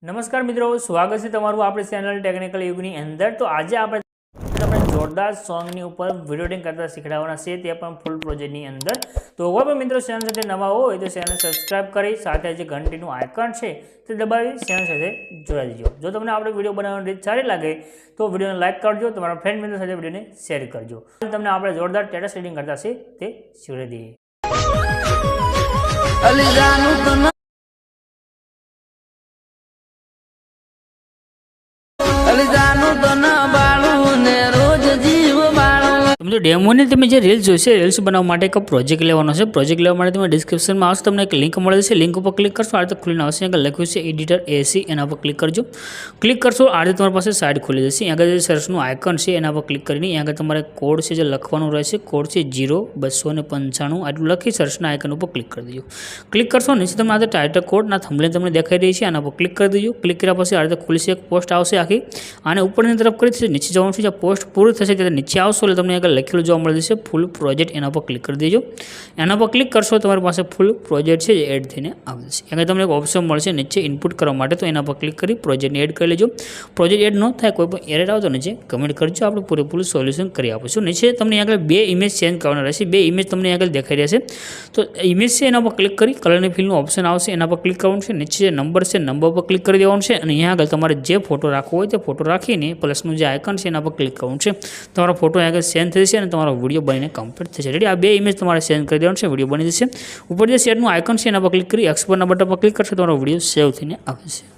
નમસ્કાર મિત્રો, સ્વાગત છે તમારું આપણી ચેનલ ટેકનિકલ યુગની અંદર। તો આજે આપણે જોરદાર સોંગની ઉપર વિડીયો એડિટિંગ કરતા શીખવાડવાના છે, તે પણ ફૂલ પ્રોજેક્ટની અંદર। તો કોઈ પણ મિત્રો ચેનલ સાથે નવા હોય તો ચેનલ સબસ્ક્રાઇબ કરી સાથે જે ઘંટીનું આઇકન છે તે દબાવી ચેનલ સાથે જોડાઈ દેજો। જો તમને આપણે વિડીયો બનાવવાની રીત સારી લાગે તો વિડીયોને લાઇક કરજો, તમારા ફ્રેન્ડ મિત્રો સાથે વિડીયોને શેર કરજો। તમને આપણે જોરદાર સ્ટેટસ એડિટિંગ કરતા છે તે શીખવાડી દઈએ। મિત્રો ડેમોની તમે જે રીલ્સ જોઈશે, રીલ્સ બનાવવા માટે એક પ્રોજેક્ટ લેવાનો છે। પ્રોજેક્ટ લેવા માટે તમે ડિસ્ક્રિપ્શનમાં આવશે, તમને એક લિંક મળે છે। લિંક ઉપર ક્લિક કરશો, આ રીતે ખુલીને આવશે। આગળ લખ્યું છે એડિટર AC, એના પર ક્લિક કરજો। ક્લિક કરશો, આ રીતે તમારી પાસે સાઇડ ખુલી જશે। આગળ જે સર્ચનું આઇકન છે એના પર ક્લિક કરીને આગળ તમારે કોડ છે જે લખવાનું રહેશે, કોડ છે 0295 આટલું લખી સર્ચના આઇકન ઉપર ક્લિક કરી દેજો। ક્લિક કરશો, નીચે તમને આ રીતે ટાઇટલ કોડ ના થંબનેલ તમને દેખાઈ રહી છે, આના પર ક્લિક કરી દેજો। ક્લિક કર્યા પછી આ રીતે ખુલશે, એક પોસ્ટ આવશે આખી, આને ઉપરની તરફ કરી નીચે જવાનું છે। જ્યાં પોસ્ટ પૂરી થશે ત્યારે નીચે આવશો એટલે તમને આગળ લખેલું જોવા મળે છે ફૂલ પ્રોજેક્ટ, એના પર ક્લિક કરી દેજો। એના પર ક્લિક કરશો તમારી પાસે ફૂલ પ્રોજેક્ટ છે જે એડ થઈને આવી જશે। આગળ તમને એક ઓપ્શન મળશે નીચે ઇનપુટ કરવા માટે, તો એના પર ક્લિક કરી પ્રોજેક્ટને એડ કરી લેજો। પ્રોજેક્ટ એડ ન થાય, કોઈ પણ એરર આવે તો નીચે કમેન્ટ કરજો, આપણે પૂરેપૂરું સોલ્યુશન કરી આપીશું। નીચે તમને આગળ બે ઇમેજ ચેન્જ કરવાના રહેશે, બે ઇમેજ તમને આગળ દેખાઈ રહેશે। તો ઇમેજ છે એના પર ક્લિક કરી કલરની ફિલનું ઓપ્શન આવશે, એના પર ક્લિક કરવાનું છે। નીચે જે નંબર છે નંબર પર ક્લિક કરી દેવાનું છે, અને અહીંયા આગળ તમારે જે ફોટો રાખવો હોય તે ફોટો રાખીને પ્લસનું જે આઇકન છે એના પર ક્લિક કરવાનું છે। તમારો ફોટો આગળ સેન્ડ થઈ જશે અને તમારો વિડીયો બનીને કમ્પ્લીટ થશે। રેડી, આ બે ઇમેજ તમારે સેન્ડ કરી દેવાનું છે, વિડીયો બની જશે। ઉપર જે સેટનું આઇકન છે એના પર ક્લિક કરી એક્સપોર્ટના બટન પર ક્લિક કરશો, તમારો વિડીયો સેવ થઈને આવશે।